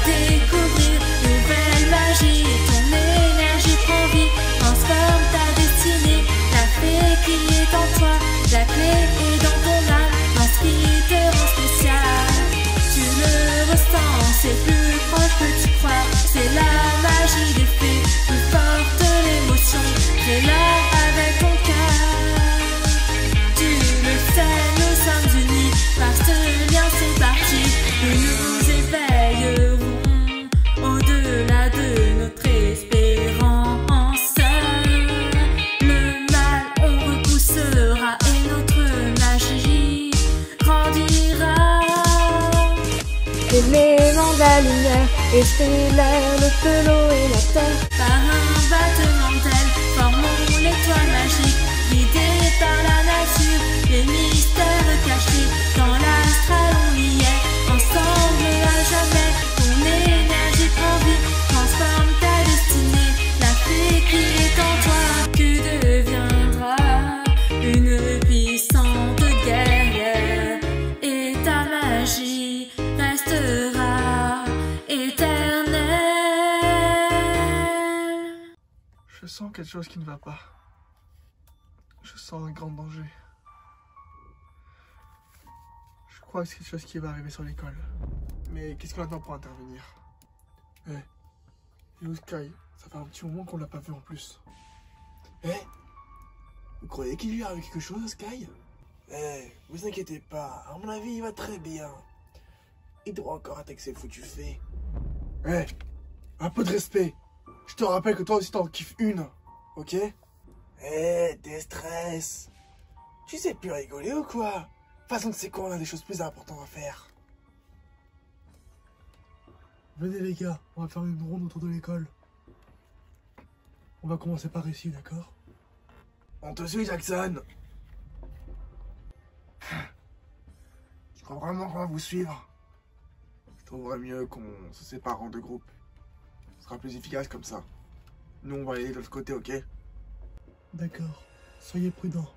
découvrir nouvelle magie. Ton énergie prend vie, transforme ta destinée. La fée qui est en toi, la clé est dans ton âme, dans ce qui te rend spécial. Tu le ressens, c'est plus proche que tu crois. C'est la magie des fées, plus forte l'émotion. Crée-la avec ton cœur. Tu le sais, nous sommes unis par ce lien, c'est parti. Nous nous éveillerons au-delà de notre espérance. Le mal on repoussera et notre magie grandira. Éléments de la lumière et stellaire, le feu, l'eau et la terre. Par un battement d'ailes, formons l'étoile magique, guidée par la nature. Les mystères cachés dans l'astral, on y est, ensemble à jamais. Ton énergie prend vie, transforme ta destinée. La fée qui est en toi, tu deviendras une puissante guerrière. Et ta magie restera éternelle. Je sens quelque chose qui ne va pas. Je sens un grand danger. Je crois que c'est quelque chose qui va arriver sur l'école. Mais qu'est-ce qu'on attend pour intervenir? Eh, et où Sky? Ça fait un petit moment qu'on l'a pas vu en plus. Eh, vous croyez qu'il lui arrive quelque chose à Sky? Eh, vous inquiétez pas, à mon avis il va très bien. Il doit encore attaquer ses foutus fées. Eh, un peu de respect. Je te rappelle que toi aussi t'en kiffes une, ok? Eh, déstress. Tu sais plus rigoler ou quoi? De toute façon, tu sais quoi, on a des choses plus importantes à faire. Venez les gars, on va faire une ronde autour de l'école. On va commencer par ici, d'accord? On te suit, Jackson. Je crois vraiment qu'on va vous suivre. Je trouverais mieux qu'on se sépare en deux groupes. Ce sera plus efficace comme ça. Nous, on va aller de l'autre côté, ok? D'accord. Soyez prudents.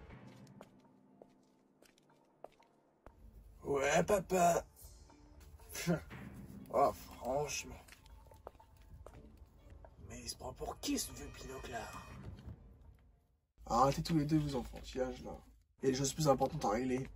Ouais, papa. Oh, franchement. Mais il se prend pour qui, ce vieux pinoclard? Arrêtez tous les deux vos enfantillages, là. Il y a des choses plus importantes à régler.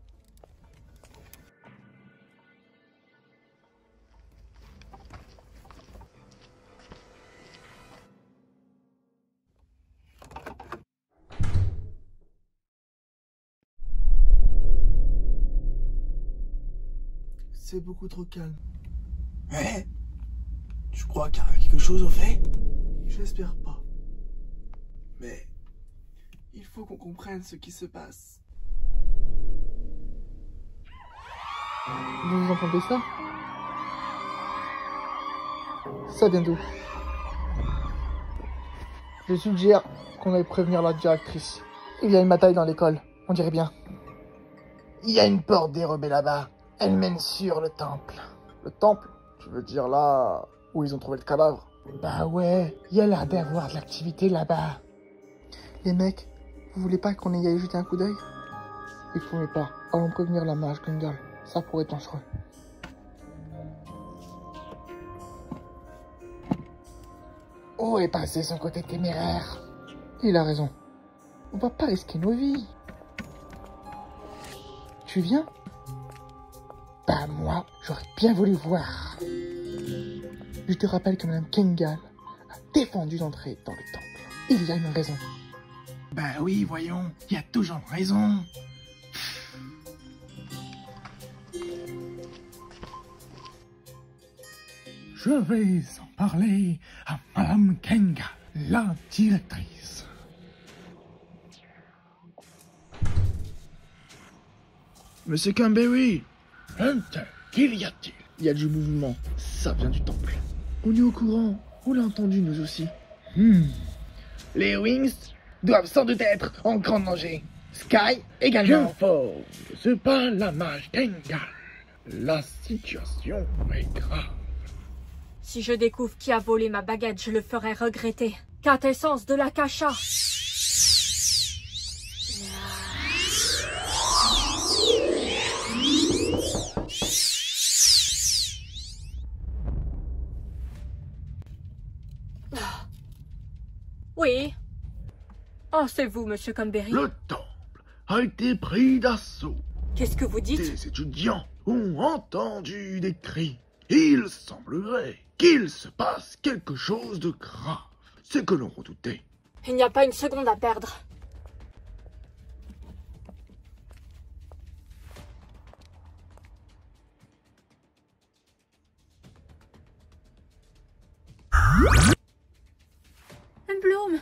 C'est beaucoup trop calme. Ouais. Tu crois qu'il y a quelque chose au fait? J'espère pas. Mais il faut qu'on comprenne ce qui se passe. Vous entendez ça? Ça vient d'où? Je suggère qu'on aille prévenir la directrice. Il y a une bataille dans l'école, on dirait bien. Il y a une porte dérobée là-bas. Elle mène sur le temple. Le temple? Tu veux dire là où ils ont trouvé le cadavre? Bah ouais, il y a l'air d'avoir de l'activité là-bas. Les mecs, vous voulez pas qu'on y aille jeter un coup d'œil? Il faut pas. Allons prévenir la mage Gungal. Ça pourrait être dangereux. Où est passé son côté téméraire? Il a raison. On va pas risquer nos vies. Tu viens? Bah moi, j'aurais bien voulu voir. Je te rappelle que Madame Kengal a défendu d'entrer dans le temple. Il y a une raison. Bah oui, voyons, il y a toujours raison. Je vais en parler à Madame Kengal, la directrice. Monsieur Camberry! Hunter, qu'il y a-t-il? Il y a du mouvement. Ça vient du temple. On est au courant. On l'a entendu, nous aussi. Les Wings doivent sans doute être en grand danger. Sky également. C'est pas la mage Kengal. La situation est grave. Si je découvre qui a volé ma baguette, je le ferai regretter. Quintessence de l'Akasha. Oui. Oh, c'est vous, monsieur Conberry. Le temple a été pris d'assaut. Qu'est-ce que vous dites? Des étudiants ont entendu des cris. Il semblerait qu'il se passe quelque chose de grave. C'est que l'on redoutait. Il n'y a pas une seconde à perdre. Bloom.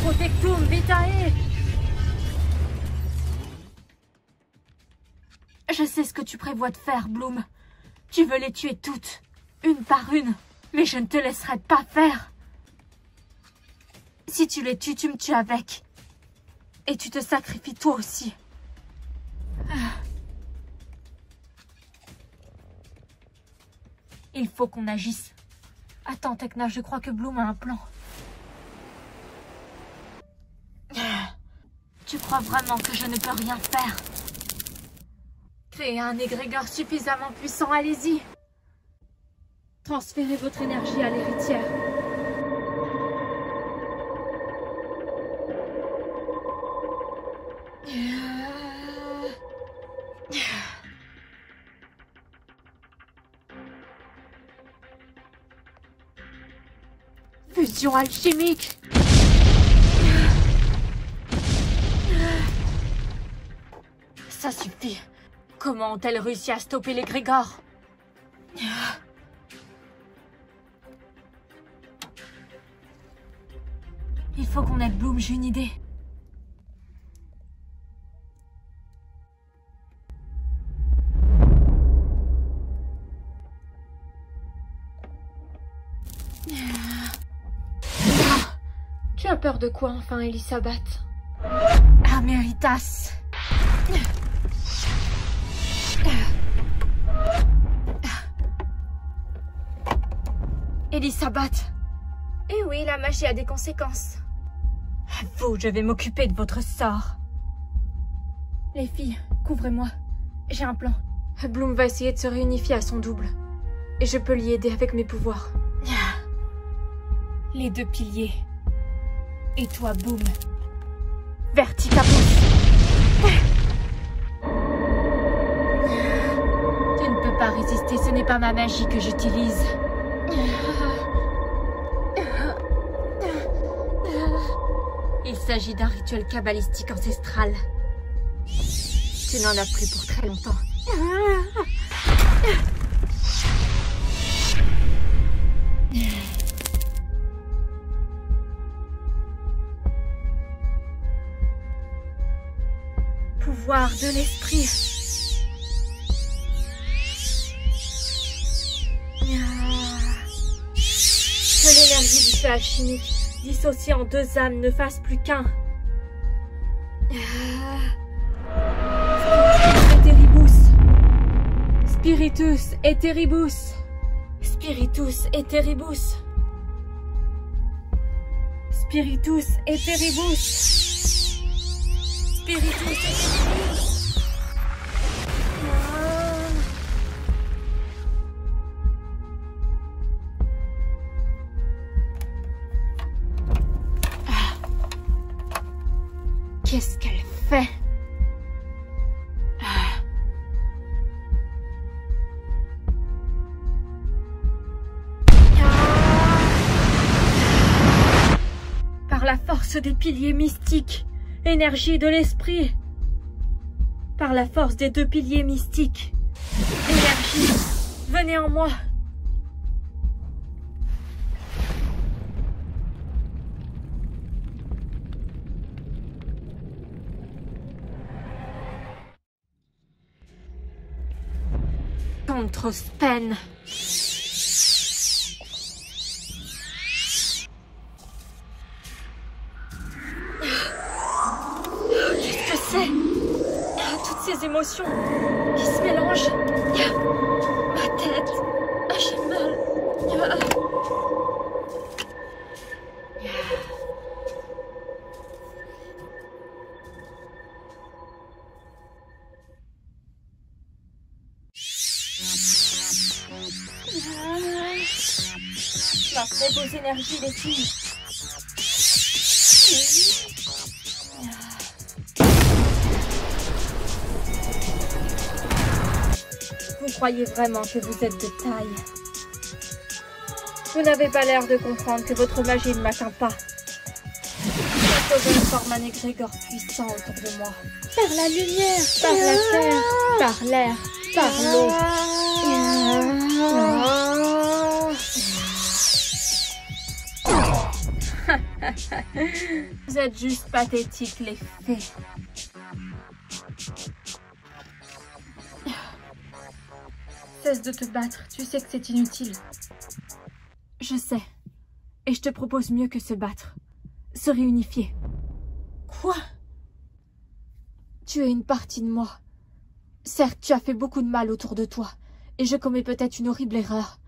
Protectum vitae. Je sais ce que tu prévois de faire, Bloom. Tu veux les tuer toutes, une par une, mais je ne te laisserai pas faire. Si tu les tues, tu me tues avec. Et tu te sacrifies toi aussi. Il faut qu'on agisse. Attends, Tekna, je crois que Bloom a un plan. Tu crois vraiment que je ne peux rien faire? Créez un égrégore suffisamment puissant, allez-y. Transférez votre énergie à l'héritière. Fusion alchimique. Ça suffit. Comment ont-elles réussi à stopper l'égrégore? Il faut qu'on aide Bloom, j'ai une idée. Tu as peur de quoi enfin, Elisabeth? Améritas. Elisabeth. Eh oui, la magie a des conséquences. Vous, je vais m'occuper de votre sort. Les filles, couvrez-moi. J'ai un plan. Bloom va essayer de se réunifier à son double. Et je peux l'y aider avec mes pouvoirs. Les deux piliers. Et toi, Boom. Verticabus. Tu ne peux pas résister, ce n'est pas ma magie que j'utilise. Il s'agit d'un rituel kabbalistique ancestral. Tu n'en as plus pour très longtemps. Pouvoir de l'esprit. Que l'énergie du feu alchimique, dissociée en deux âmes, ne fasse plus qu'un. Spiritus Eteribus. Spiritus Eteribus. Spiritus Eteribus. Spiritus Eteribus. Qu'est-ce qu'elle fait? Par la force des piliers mystiques, énergie de l'esprit. Par la force des deux piliers mystiques, énergie, venez en moi. Contre Spen. Qu'est-ce que c'est? Toutes ces émotions qui se mélangent. Ma tête. J'ai mal. Maintenant vos énergies, les filles. Vous croyez vraiment que vous êtes de taille? Vous n'avez pas l'air de comprendre que votre magie ne m'atteint pas. Je forme un égrégore puissant autour de moi. Par la lumière, Par la terre, par l'air, par l'eau. Vous êtes juste pathétiques, les fées. Cesse de te battre, tu sais que c'est inutile. Je sais. Et je te propose mieux que se battre. Se réunifier. Quoi? Tu es une partie de moi. Certes, tu as fait beaucoup de mal autour de toi, et je commets peut-être une horrible erreur.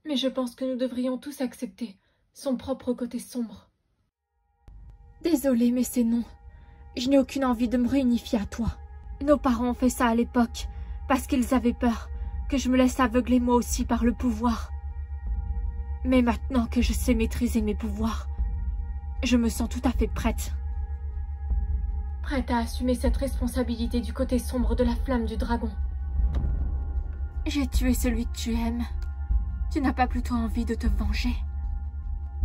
Mais je pense que nous devrions tous accepter son propre côté sombre. Désolée, mais c'est non. Je n'ai aucune envie de me réunifier à toi. Nos parents ont fait ça à l'époque, parce qu'ils avaient peur que je me laisse aveugler moi aussi par le pouvoir. Mais maintenant que je sais maîtriser mes pouvoirs, je me sens tout à fait prête. Prête à assumer cette responsabilité du côté sombre de la flamme du dragon. J'ai tué celui que tu aimes. Tu n'as pas plutôt envie de te venger?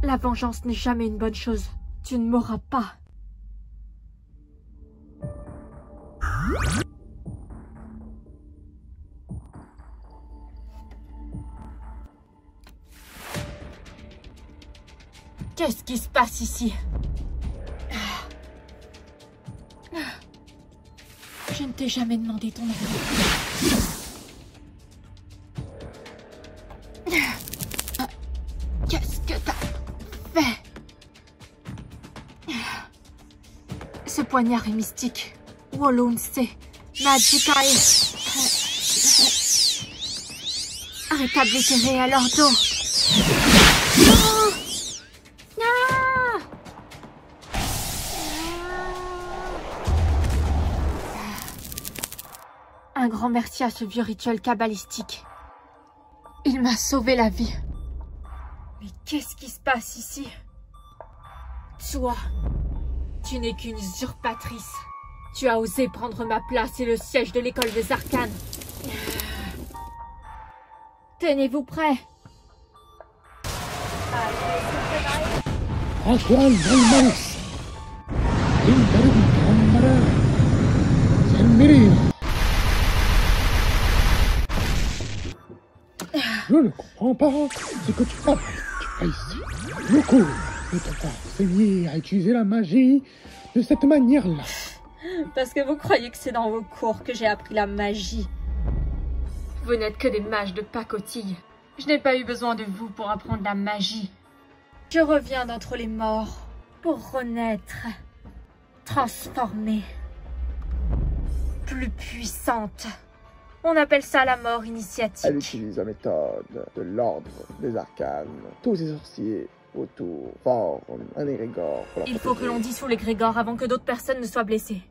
La vengeance n'est jamais une bonne chose. Tu ne m'auras pas. Qu'est-ce qui se passe ici? Je ne t'ai jamais demandé ton avis. Qu'est-ce que t'as fait? Ce poignard est mystique. Wolunse, Magicae. Rétablis tes réels ordo. Un grand merci à ce vieux rituel kabbalistique. Il m'a sauvé la vie. Mais qu'est-ce qui se passe ici? Toi, tu n'es qu'une usurpatrice. Tu as osé prendre ma place et le siège de l'école des arcanes. Tenez-vous prêts. Antoine Valmaris. Je ne comprends pas ce que tu fais. Tu as ici le cours de ton corps enseigné à utiliser la magie de cette manière-là. Parce que vous croyez que c'est dans vos cours que j'ai appris la magie. Vous n'êtes que des mages de pacotille. Je n'ai pas eu besoin de vous pour apprendre la magie. Je reviens d'entre les morts pour renaître, transformée, plus puissante. On appelle ça la mort initiatique. Elle utilise la méthode de l'ordre des arcanes. Tous ces sorciers autour forment un égrégore. Il faut que l'on dissout l'égrégore avant que d'autres personnes ne soient blessées.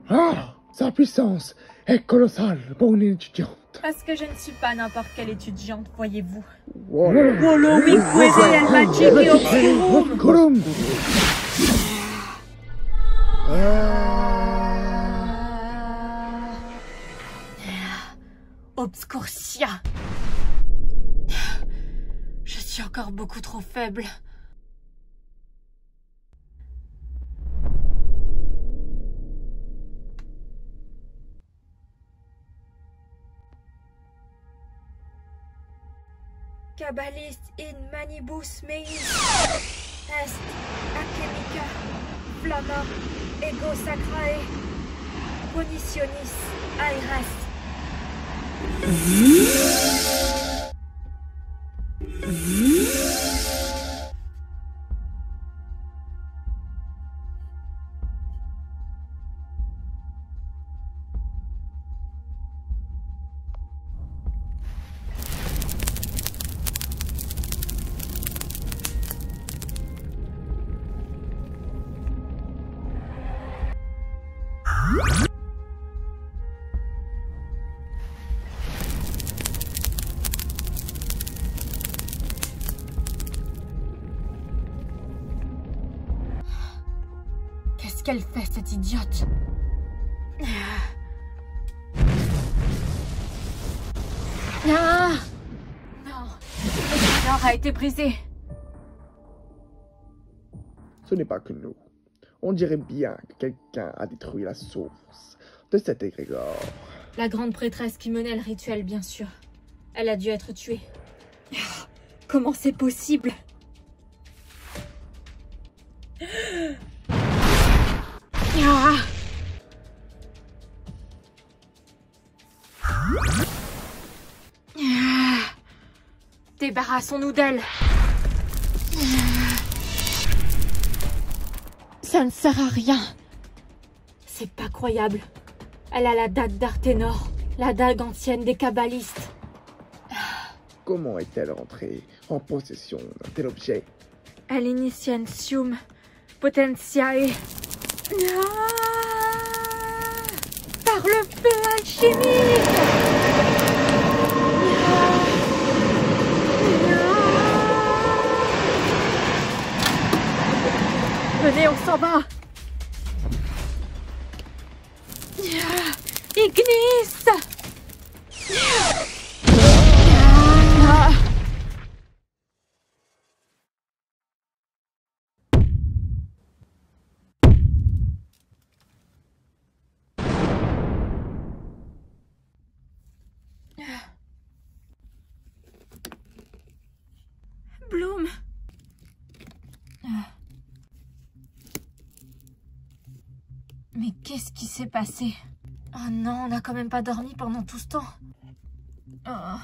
Ah, sa puissance est colossale pour une étudiante. Parce que je ne suis pas n'importe quelle étudiante, voyez-vous. Volo Obscurum. Obscurcia. Je suis encore beaucoup trop faible. Kabbalist in manibus meis est alchemica flamma ego sacrae punitionis aeras. Qu'est-ce qu'elle fait, cette idiote? Ah! Non, le corps a été brisé. Ce n'est pas que nous. On dirait bien que quelqu'un a détruit la source de cet égrégore. La grande prêtresse qui menait le rituel, bien sûr. Elle a dû être tuée. Comment c'est possible? Ah! Débarrassons-nous d'elle. Ça ne sert à rien. C'est pas croyable. Elle a la dague d'Arténor, la dague ancienne des kabbalistes. Comment est-elle rentrée en possession d'un tel objet? Al-Initientium Potentiae. Par le feu alchimique. Venez, on s'en va. Ignis. Bloom. Mais qu'est-ce qui s'est passé? Oh non, on n'a quand même pas dormi pendant tout ce temps. Oh.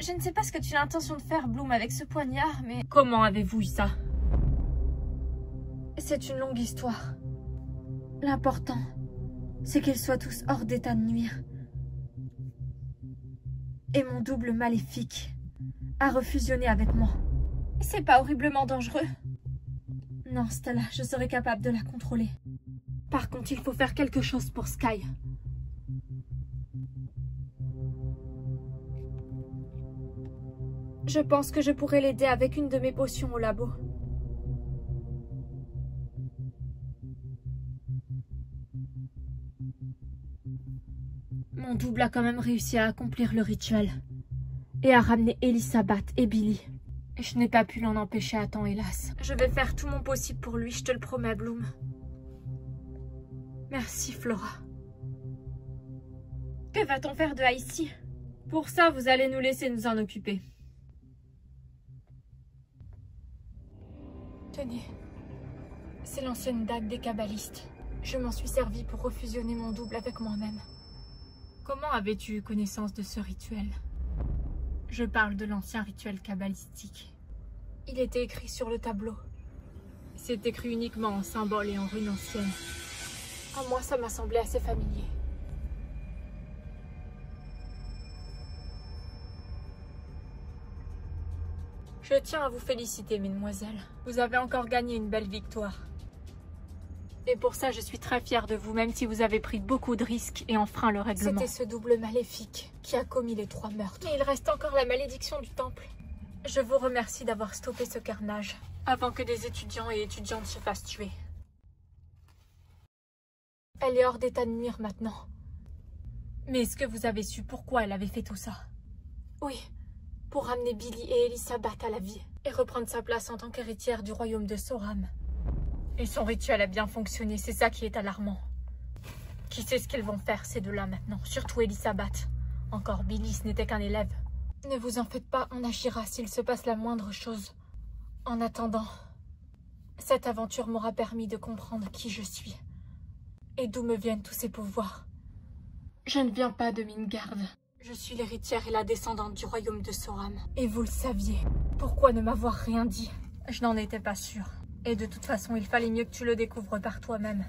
Je ne sais pas ce que tu as l'intention de faire, Bloom, avec ce poignard, mais... Comment avez-vous eu ça? C'est une longue histoire. L'important, c'est qu'ils soient tous hors d'état de nuire. Et mon double maléfique a refusionné avec moi. C'est pas horriblement dangereux? Non, Stella, je serai capable de la contrôler. Par contre, il faut faire quelque chose pour Sky. Je pense que je pourrais l'aider avec une de mes potions au labo. Mon double a quand même réussi à accomplir le rituel. Et à ramener Elisabeth et Billy. Et je n'ai pas pu l'en empêcher à temps, hélas. Je vais faire tout mon possible pour lui, je te le promets, Bloom. Merci, Flora. Que va-t-on faire de Haïti? Pour ça, vous allez nous laisser nous en occuper. Tenez. C'est l'ancienne dague des kabbalistes. Je m'en suis servi pour refusionner mon double avec moi-même. Comment avais-tu eu connaissance de ce rituel? Je parle de l'ancien rituel kabbalistique. Il était écrit sur le tableau. C'est écrit uniquement en symboles et en runes anciennes. À moi, ça m'a semblé assez familier. Je tiens à vous féliciter, mesdemoiselles. Vous avez encore gagné une belle victoire. Et pour ça, je suis très fière de vous, même si vous avez pris beaucoup de risques et enfreint le règlement. C'était ce double maléfique qui a commis les 3 meurtres. Mais il reste encore la malédiction du temple. Je vous remercie d'avoir stoppé ce carnage, avant que des étudiants et étudiantes se fassent tuer. Elle est hors d'état de nuire maintenant. Mais est-ce que vous avez su pourquoi elle avait fait tout ça? Oui, pour ramener Billy et Elisabeth à la vie, et reprendre sa place en tant qu'héritière du royaume de Soram. Et son rituel a bien fonctionné, c'est ça qui est alarmant. Qui sait ce qu'elles vont faire, ces deux-là, maintenant? Surtout Elisabeth. Encore Billy, ce n'était qu'un élève. Ne vous en faites pas, on agira s'il se passe la moindre chose. En attendant, cette aventure m'aura permis de comprendre qui je suis. Et d'où me viennent tous ces pouvoirs. Je ne viens pas de Midgard. Je suis l'héritière et la descendante du royaume de Soram. Et vous le saviez. Pourquoi ne m'avoir rien dit? Je n'en étais pas sûre. Et de toute façon, il fallait mieux que tu le découvres par toi-même.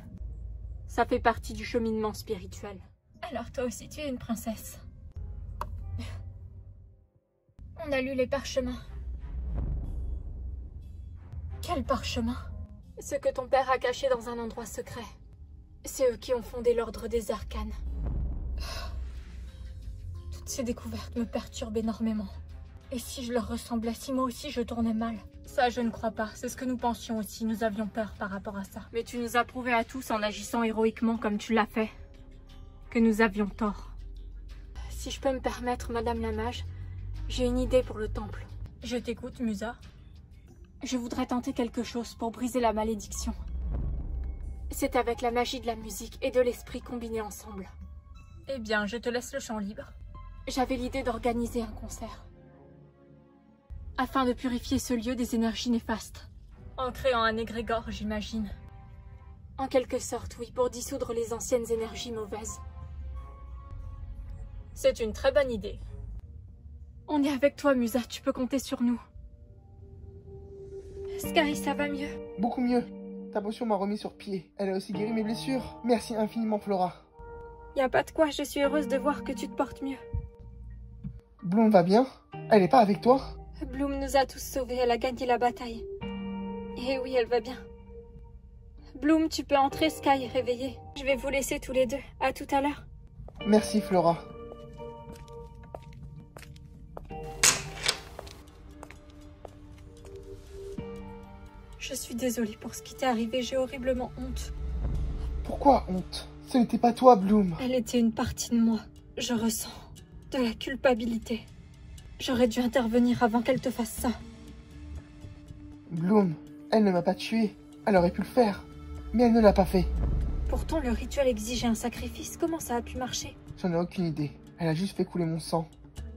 Ça fait partie du cheminement spirituel. Alors toi aussi, tu es une princesse. On a lu les parchemins. Quel parchemin? Ce que ton père a caché dans un endroit secret. C'est eux qui ont fondé l'Ordre des Arcanes. Toutes ces découvertes me perturbent énormément. Et si je leur ressemblais, si moi aussi je tournais mal? Ça, je ne crois pas. C'est ce que nous pensions aussi. Nous avions peur par rapport à ça. Mais tu nous as prouvé à tous, en agissant héroïquement comme tu l'as fait, que nous avions tort. Si je peux me permettre, Madame la Mage, j'ai une idée pour le temple. Je t'écoute, Musa. Je voudrais tenter quelque chose pour briser la malédiction. C'est avec la magie de la musique et de l'esprit combinés ensemble. Eh bien, je te laisse le champ libre. J'avais l'idée d'organiser un concert. Afin de purifier ce lieu des énergies néfastes. En créant un égrégore, j'imagine. En quelque sorte, oui, pour dissoudre les anciennes énergies mauvaises. C'est une très bonne idée. On est avec toi, Musa, tu peux compter sur nous. Sky, ça va mieux? Beaucoup mieux. Ta potion m'a remis sur pied. Elle a aussi guéri mes blessures. Merci infiniment, Flora. Y a pas de quoi, je suis heureuse de voir que tu te portes mieux. Bloom va bien? Elle est pas avec toi? Bloom nous a tous sauvés, elle a gagné la bataille. Et oui, elle va bien. Bloom, tu peux entrer, Sky est réveillée. Je vais vous laisser tous les deux. À tout à l'heure. Merci, Flora. Je suis désolée pour ce qui t'est arrivé, j'ai horriblement honte. Pourquoi honte? Ce n'était pas toi, Bloom. Elle était une partie de moi. Je ressens de la culpabilité. J'aurais dû intervenir avant qu'elle te fasse ça. Bloom, elle ne m'a pas tué. Elle aurait pu le faire. Mais elle ne l'a pas fait. Pourtant, le rituel exigeait un sacrifice. Comment ça a pu marcher? J'en ai aucune idée. Elle a juste fait couler mon sang.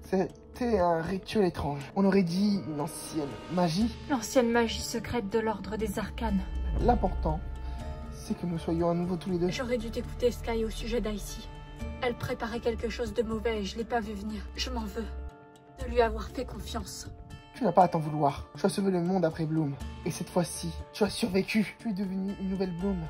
C'était un rituel étrange. On aurait dit une ancienne magie. L'ancienne magie secrète de l'Ordre des Arcanes. L'important, c'est que nous soyons à nouveau tous les deux. J'aurais dû t'écouter, Sky, au sujet d'Icy. Elle préparait quelque chose de mauvais et je l'ai pas vu venir. Je m'en veux de lui avoir fait confiance. Tu n'as pas à t'en vouloir. Tu as sauvé le monde après Bloom. Et cette fois-ci, tu as survécu. Tu es devenue une nouvelle Bloom.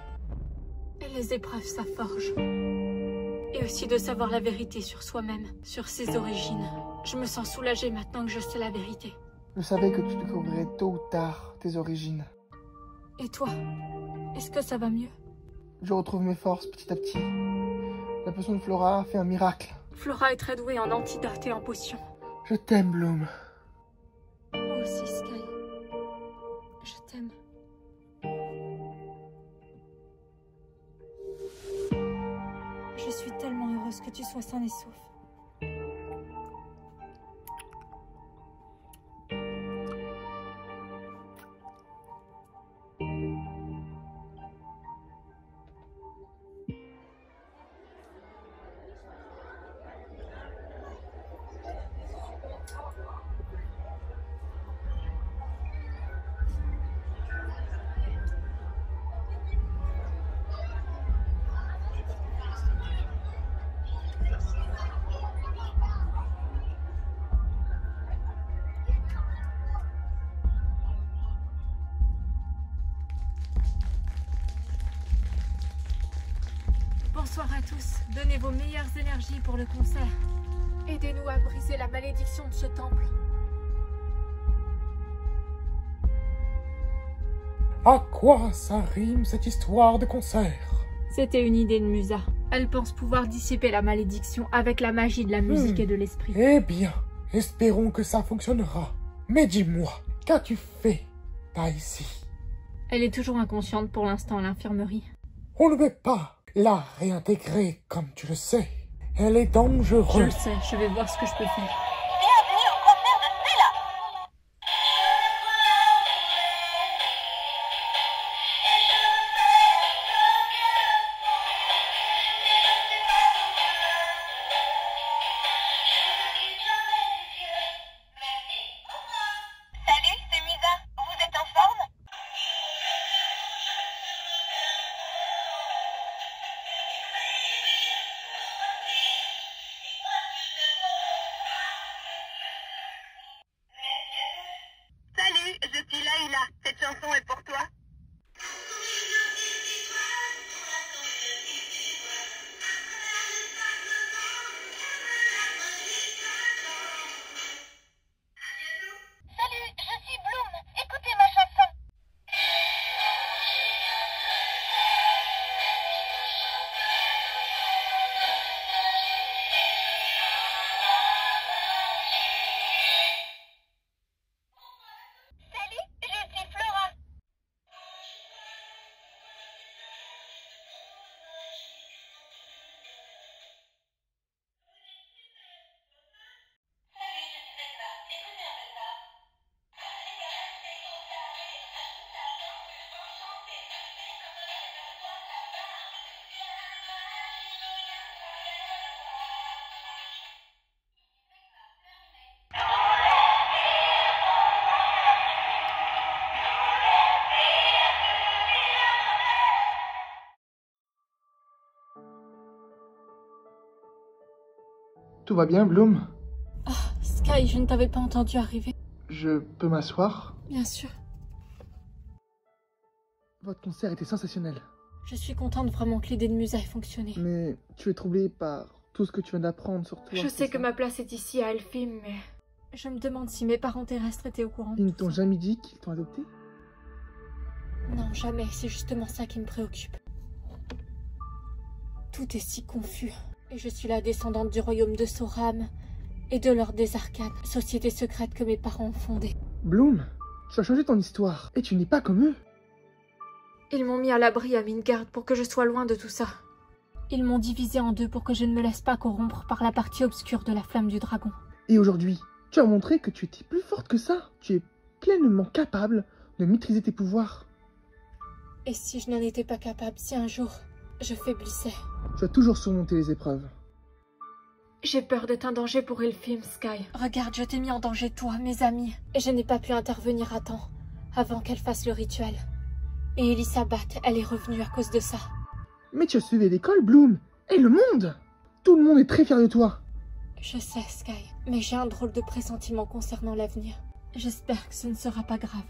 Et les épreuves, ça forge. Et aussi de savoir la vérité sur soi-même, sur ses origines. Je me sens soulagée maintenant que je sais la vérité. Je savais que tu découvrirais tôt ou tard tes origines. Et toi, est-ce que ça va mieux? Je retrouve mes forces petit à petit. La potion de Flora a fait un miracle. Flora est très douée en antidote et en potions. Je t'aime, Bloom. Moi aussi, Sky. Je t'aime. Je suis tellement heureuse que tu sois sain et sauf. Bonsoir à tous. Donnez vos meilleures énergies pour le concert. Aidez-nous à briser la malédiction de ce temple. À quoi ça rime cette histoire de concert? C'était une idée de Musa. Elle pense pouvoir dissiper la malédiction avec la magie de la musique et de l'esprit. Eh bien, espérons que ça fonctionnera. Mais dis-moi, qu'as-tu fait, Daisy? Elle est toujours inconsciente pour l'instant à l'infirmerie. On ne peut pas la réintégrer, comme tu le sais. Elle est Je dangereuse. le sais, je vais voir ce que je peux faire. Bienvenue au concert de Stella. Salut, c'est Musa. Vous êtes en forme? Tout va bien, Bloom? Oh, Sky, je ne t'avais pas entendu arriver. Je peux m'asseoir? Bien sûr. Votre concert était sensationnel. Je suis contente vraiment que l'idée de Musa ait fonctionné. Mais tu es troublée par tout ce que tu viens d'apprendre sur toi. Je sais que ma place est ici à Elfim, mais je me demande si mes parents terrestres étaient au courant. Ils ne t'ont jamais dit qu'ils t'ont adopté? Non, jamais. C'est justement ça qui me préoccupe. Tout est si confus. Et je suis la descendante du royaume de Soram et de l'Ordre des Arcanes, société secrète que mes parents ont fondée. Bloom, tu as changé ton histoire et tu n'es pas comme eux. Ils m'ont mis à l'abri à Midgard pour que je sois loin de tout ça. Ils m'ont divisé en deux pour que je ne me laisse pas corrompre par la partie obscure de la flamme du dragon. Et aujourd'hui, tu as montré que tu étais plus forte que ça. Tu es pleinement capable de maîtriser tes pouvoirs. Et si je n'en étais pas capable, si un jour je faiblissais? Tu as toujours surmonté les épreuves. J'ai peur d'être un danger pour Elfim, Sky. Regarde, je t'ai mis en danger, toi, mes amis. Et je n'ai pas pu intervenir à temps, avant qu'elle fasse le rituel. Et Elisabeth, elle est revenue à cause de ça. Mais tu as suivi l'école, Bloom. Et le monde. Tout le monde est très fier de toi. Je sais, Sky, mais j'ai un drôle de pressentiment concernant l'avenir. J'espère que ce ne sera pas grave.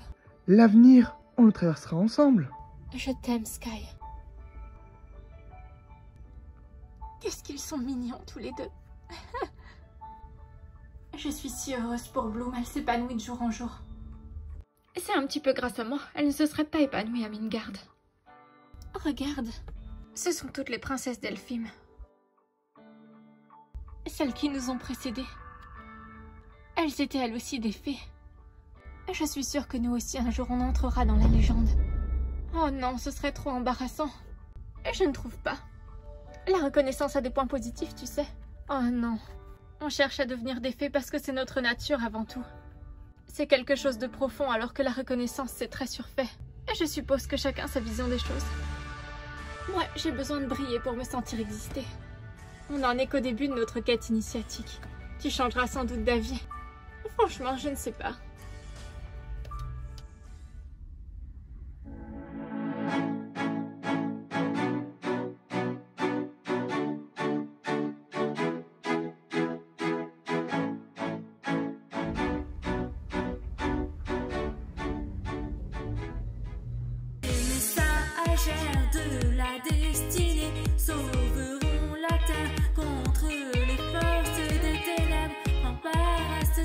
L'avenir, on le traversera ensemble. Je t'aime, Sky. Qu'est-ce qu'ils sont mignons, tous les deux. Je suis si heureuse pour Bloom, elle s'épanouit de jour en jour. C'est un petit peu grâce à moi, elle ne se serait pas épanouie à Midgard. Regarde, ce sont toutes les princesses d'Elfim. Celles qui nous ont précédées. Elles étaient elles aussi des fées. Je suis sûre que nous aussi un jour on entrera dans la légende. Oh non, ce serait trop embarrassant. Je ne trouve pas. La reconnaissance a des points positifs, tu sais. Oh non. On cherche à devenir des fées parce que c'est notre nature avant tout. C'est quelque chose de profond alors que la reconnaissance c'est très surfait. Et je suppose que chacun a sa vision des choses. Moi, j'ai besoin de briller pour me sentir exister. On n'en est qu'au début de notre quête initiatique. Tu changeras sans doute d'avis. Franchement, je ne sais pas. De la destinée sauveront la terre contre les forces des ténèbres, embarrassent